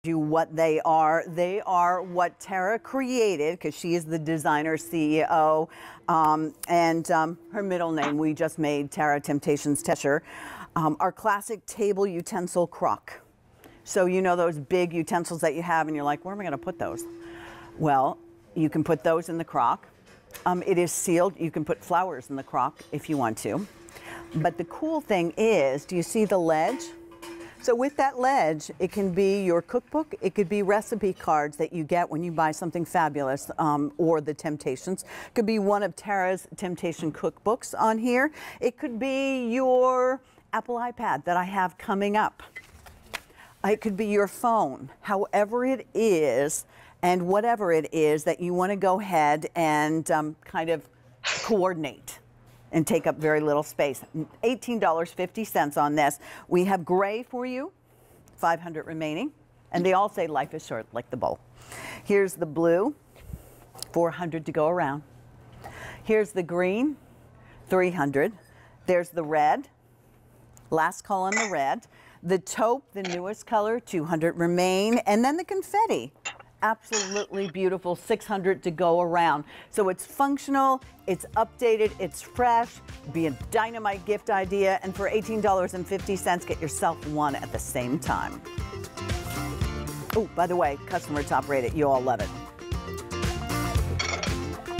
You what they are. They are what Tara created because she is the designer CEO, and her middle name we just made, Tara Temp-tations Tesher. Our classic table utensil crock. So you know those big utensils that you have and you're like, where am I going to put those? Well, you can put those in the crock. It is sealed. You can put flowers in the crock if you want to. But the cool thing is, do you see the ledge? So with that ledge, it can be your cookbook, it could be recipe cards that you get when you buy something fabulous, or the Temp-tations. It could be one of Tara's Temp-tation cookbooks on here. It could be your Apple iPad that I have coming up. It could be your phone, however it is, and whatever it is that you want to go ahead and kind of coordinate and take up very little space. $18.50 on this. We have gray for you, 500 remaining, and they all say life is short, like the bowl. Here's the blue, 400 to go around. Here's the green, 300. There's the red, last call on the red. The taupe, the newest color, 200 remain, and then the confetti. Absolutely beautiful, 600 to go around. So it's functional, it's updated, it's fresh, be a dynamite gift idea, and for $18.50, get yourself one at the same time. Oh, by the way, customer top rated, you all love it.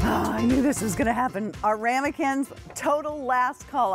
Oh, I knew this was gonna happen. Our ramekins, total last call.